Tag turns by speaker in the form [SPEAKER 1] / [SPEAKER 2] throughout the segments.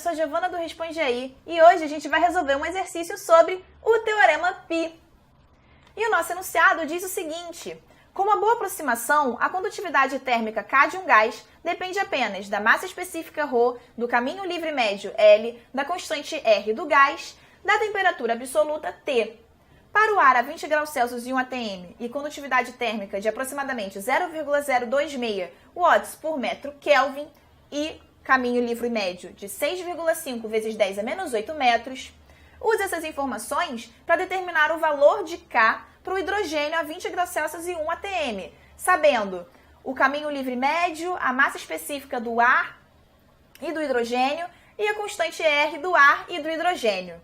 [SPEAKER 1] sou a Giovana do Responde Aí e hoje a gente vai resolver um exercício sobre o Teorema Pi. E o nosso enunciado diz o seguinte: com uma boa aproximação, a condutividade térmica K de um gás depende apenas da massa específica ρ, do caminho livre médio L, da constante R do gás, da temperatura absoluta T. Para o ar a 20 graus Celsius e 1 atm e condutividade térmica de aproximadamente 0,026 watts por metro Kelvin e caminho livre médio de 6,5 vezes 10 a menos 8 metros, use essas informações para determinar o valor de K para o hidrogênio a 20 graus Celsius e 1 atm, sabendo o caminho livre médio, a massa específica do ar e do hidrogênio e a constante R do ar e do hidrogênio.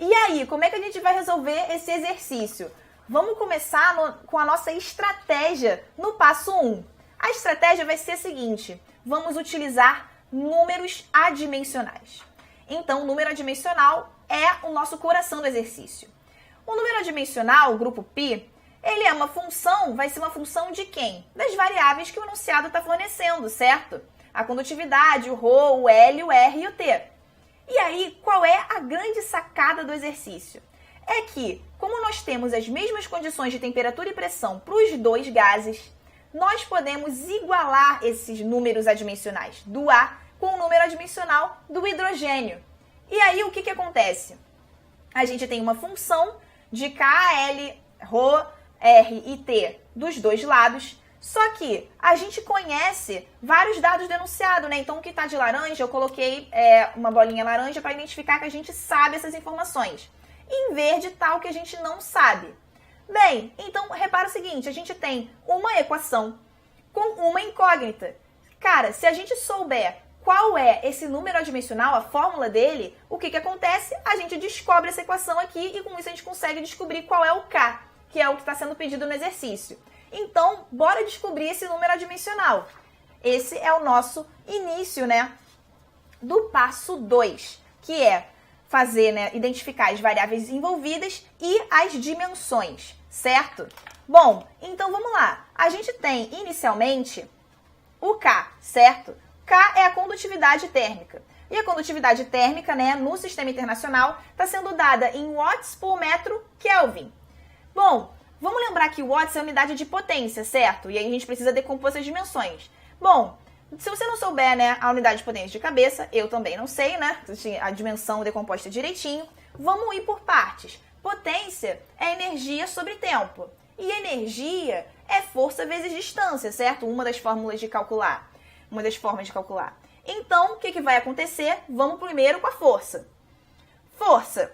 [SPEAKER 1] E aí, como é que a gente vai resolver esse exercício? Vamos começar com a nossa estratégia no passo 1. A estratégia vai ser a seguinte: vamos utilizar números adimensionais. Então, o número adimensional é o nosso coração do exercício. O número adimensional, o grupo π, ele é uma função, vai ser uma função de quem? Das variáveis que o enunciado está fornecendo, certo? A condutividade, o ρ, o L, o R e o T. E aí, qual é a grande sacada do exercício? É que, como nós temos as mesmas condições de temperatura e pressão para os dois gases, nós podemos igualar esses números adimensionais do ar com o número adimensional do hidrogênio. E aí, o que acontece? A gente tem uma função de K, L, ρ, R e T dos dois lados, só que a gente conhece vários dados do enunciado, né? Então, o que está de laranja, eu coloquei uma bolinha laranja para identificar que a gente sabe essas informações. Em verde está o que a gente não sabe. Bem, então, repara o seguinte, a gente tem uma equação com uma incógnita. Cara, se a gente souber qual é esse número adimensional, a fórmula dele, o que acontece? A gente descobre essa equação aqui e com isso a gente consegue descobrir qual é o K, que é o que está sendo pedido no exercício. Então, bora descobrir esse número adimensional. Esse é o nosso início, né, do passo 2, que é fazer, né, identificar as variáveis envolvidas e as dimensões, certo? Bom, então vamos lá. A gente tem, inicialmente, o K, certo? K é a condutividade térmica. E a condutividade térmica, né, no sistema internacional, está sendo dada em watts por metro Kelvin. Bom, vamos lembrar que watts é a unidade de potência, certo? E aí a gente precisa decompor essas dimensões. Bom, se você não souber, né, a unidade de potência de cabeça, eu também não sei, né, a dimensão decomposta direitinho, vamos ir por partes. Potência é energia sobre tempo. E energia é força vezes distância, certo? Uma das formas de calcular. Então, o que vai acontecer? Vamos primeiro com a força. Força,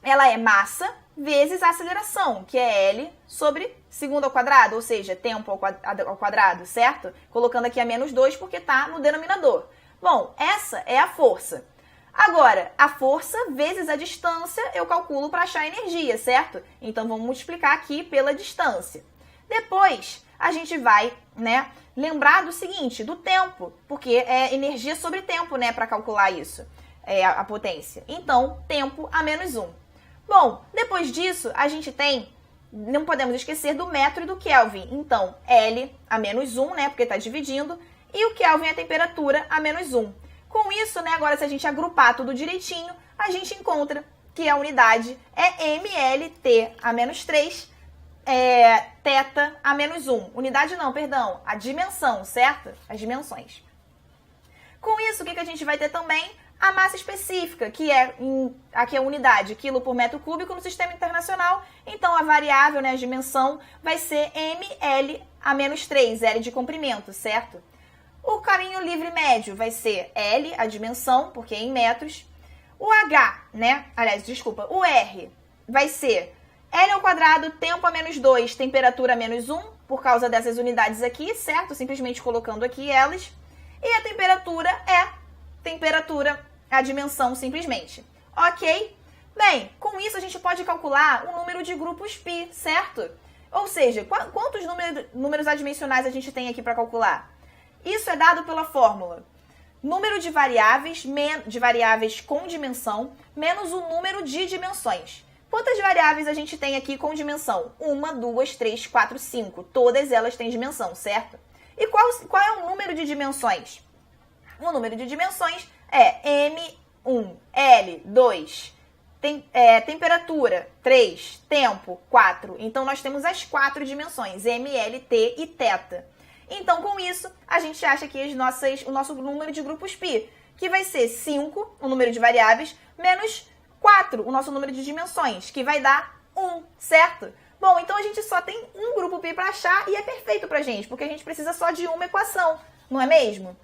[SPEAKER 1] ela é massa vezes a aceleração, que é L sobre segundo ao quadrado, ou seja, tempo ao quadrado, certo? Colocando aqui a menos 2 porque está no denominador. Bom, essa é a força. Agora, a força vezes a distância eu calculo para achar a energia, certo? Então, vamos multiplicar aqui pela distância. Depois, a gente vai, né, lembrar do seguinte, do tempo, porque é energia sobre tempo, né, para calcular isso, a potência. Então, tempo a menos 1. Bom, depois disso, a gente tem, não podemos esquecer do metro e do Kelvin. Então, L a menos 1, né, porque está dividindo, e o Kelvin é a temperatura a menos 1. Com isso, né, agora se a gente agrupar tudo direitinho, a gente encontra que a unidade é mLt a menos 3, θ a menos 1. Unidade não, perdão, a dimensão, certo? As dimensões. Com isso, o que a gente vai ter também? A massa específica, que aqui é a unidade, quilo por metro cúbico no sistema internacional. Então, a variável, né, a dimensão, vai ser mL a menos 3, L de comprimento, certo? O caminho livre médio vai ser L, a dimensão, porque é em metros. O H, né, o R vai ser L ao quadrado, tempo a menos 2, temperatura a menos 1, por causa dessas unidades aqui, certo? Simplesmente colocando aqui elas. E a temperatura é a dimensão simplesmente. Ok? Bem, com isso a gente pode calcular o número de grupos π, certo? Ou seja, quantos números adimensionais a gente tem aqui para calcular? Isso é dado pela fórmula número de variáveis com dimensão menos o número de dimensões. Quantas variáveis a gente tem aqui com dimensão? 1, 2, 3, 4, 5. Todas elas têm dimensão, certo? E qual é o número de dimensões? O número de dimensões é M1, L2, temperatura 3, tempo 4. Então, nós temos as 4 dimensões, M, L, T e θ. Então, com isso, a gente acha aqui o nosso número de grupos π, que vai ser 5, o número de variáveis, menos 4, o nosso número de dimensões, que vai dar 1, certo? Bom, então a gente só tem um grupo π para achar e é perfeito pra gente, porque a gente precisa só de uma equação, não é mesmo?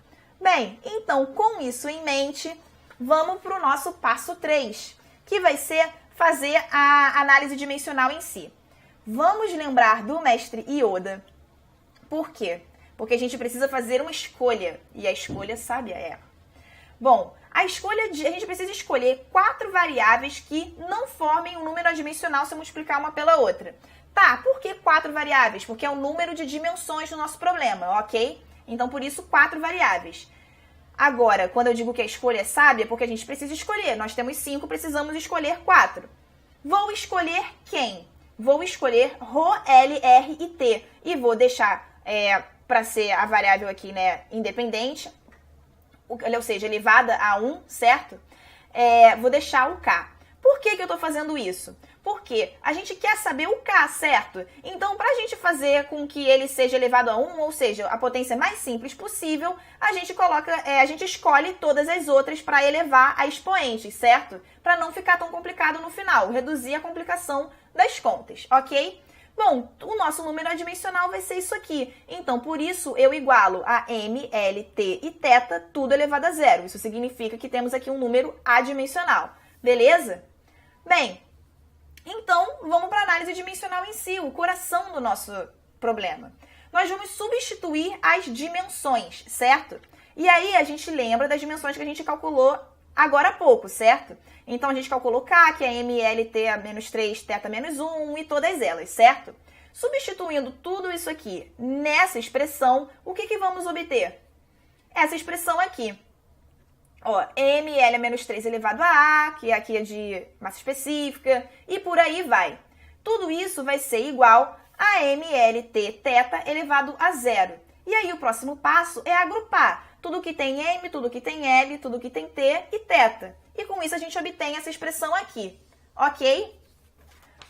[SPEAKER 1] Bem, então, com isso em mente, vamos para o nosso passo 3, que vai ser fazer a análise dimensional em si. Vamos lembrar do mestre Yoda. Por quê? Porque a gente precisa fazer uma escolha, e a escolha sábia é... Bom, a gente precisa escolher 4 variáveis que não formem um número adimensional se eu multiplicar uma pela outra. Tá, por que 4 variáveis? Porque é o número de dimensões do nosso problema, ok? Então, por isso, 4 variáveis. Agora, quando eu digo que a escolha é sábia, é porque a gente precisa escolher. Nós temos 5, precisamos escolher 4. Vou escolher quem? Vou escolher Rho, L, R e T. E vou deixar, para ser a variável aqui, né, independente, ou seja, elevada a 1, certo? Vou deixar o K. Por que eu estou fazendo isso? Porque a gente quer saber o K, certo? Então, para a gente fazer com que ele seja elevado a 1, ou seja, a potência mais simples possível, a gente escolhe todas as outras para elevar a expoentes, certo? Para não ficar tão complicado no final, reduzir a complicação das contas, ok? Bom, o nosso número adimensional vai ser isso aqui. Então, por isso, eu igualo a M, L, T e θ, tudo elevado a zero. Isso significa que temos aqui um número adimensional. Beleza? Bem, então, vamos para a análise dimensional em si, o coração do nosso problema. Nós vamos substituir as dimensões, certo? E aí, a gente lembra das dimensões que a gente calculou agora há pouco, certo? Então, a gente calculou K, que é M, L, T menos 3, θ menos 1 e todas elas, certo? Substituindo tudo isso aqui nessa expressão, o que vamos obter? Essa expressão aqui. Ó, ml é menos 3 elevado a A, que aqui é de massa específica, e por aí vai. Tudo isso vai ser igual a mlt θ elevado a zero. E aí o próximo passo é agrupar tudo que tem M, tudo que tem L, tudo que tem T e θ. E com isso a gente obtém essa expressão aqui, ok?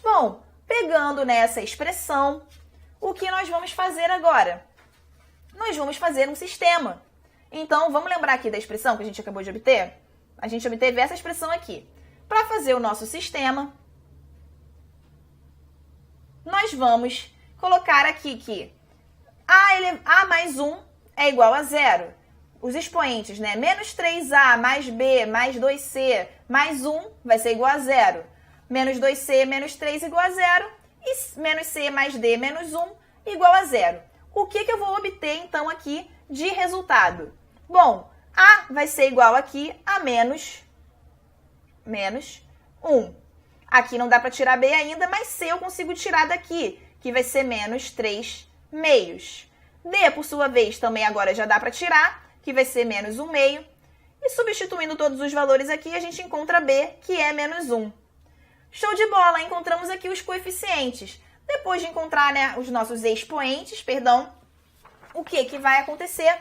[SPEAKER 1] Bom, pegando nessa expressão, o que nós vamos fazer agora? Nós vamos fazer um sistema. Então, vamos lembrar aqui da expressão que a gente acabou de obter? A gente obteve essa expressão aqui. Para fazer o nosso sistema, nós vamos colocar aqui que A mais 1 é igual a zero. Os expoentes, né? Menos 3A mais B mais 2C mais 1 vai ser igual a zero. Menos 2C menos 3 igual a zero. E menos C mais D menos 1 igual a zero. O que eu vou obter, então, aqui de resultado? Bom, A vai ser igual aqui a menos 1. Aqui não dá para tirar B ainda, mas C eu consigo tirar daqui, que vai ser menos 3 meios. D, por sua vez, também agora já dá para tirar, que vai ser menos 1 meio. E substituindo todos os valores aqui, a gente encontra B, que é menos 1. Show de bola! Encontramos aqui os coeficientes. Depois de encontrar, né, os nossos expoentes, o que vai acontecer?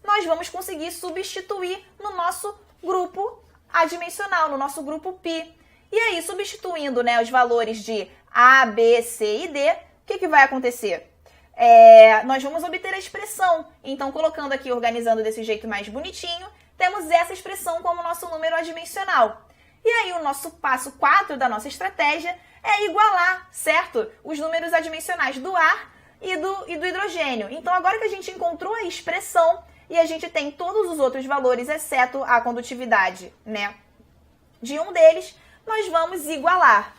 [SPEAKER 1] Nós vamos conseguir substituir no nosso grupo adimensional, no nosso grupo π. E aí, substituindo, né, os valores de A, B, C e D, o que vai acontecer? Nós vamos obter a expressão. Então, colocando aqui, organizando desse jeito mais bonitinho, temos essa expressão como nosso número adimensional. E aí, o nosso passo 4 da nossa estratégia é igualar, certo? Os números adimensionais do ar e do hidrogênio. Então, agora que a gente encontrou a expressão e a gente tem todos os outros valores, exceto a condutividade, né, de um deles, nós vamos igualar.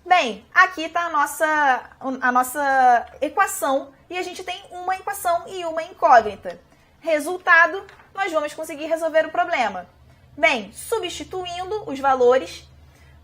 [SPEAKER 1] Bem, aqui está a nossa equação e a gente tem uma equação e uma incógnita. Resultado, nós vamos conseguir resolver o problema. Bem, substituindo os valores,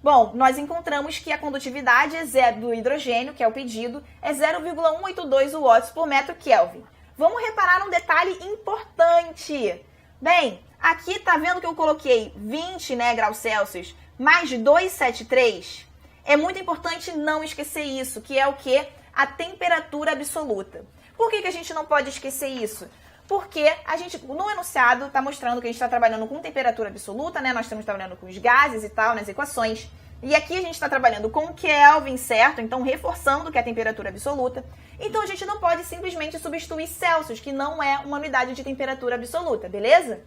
[SPEAKER 1] bom, nós encontramos que a condutividade do hidrogênio, que é o pedido, é 0,182 watts por metro Kelvin. Vamos reparar um detalhe importante. Bem, aqui tá vendo que eu coloquei 20, né, graus Celsius mais 273? É muito importante não esquecer isso, que é o quê? A temperatura absoluta. Por que a gente não pode esquecer isso? porque a gente, no enunciado, está mostrando que a gente está trabalhando com temperatura absoluta, né? Nós estamos trabalhando com os gases e tal, nas equações. E aqui a gente está trabalhando com Kelvin, certo? Então, reforçando que é a temperatura absoluta. Então, a gente não pode simplesmente substituir Celsius, que não é uma unidade de temperatura absoluta, beleza?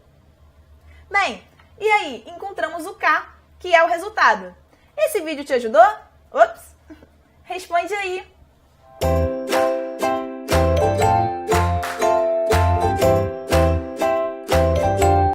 [SPEAKER 1] Bem, e aí? Encontramos o K, que é o resultado. Esse vídeo te ajudou? Ops! Responde aí!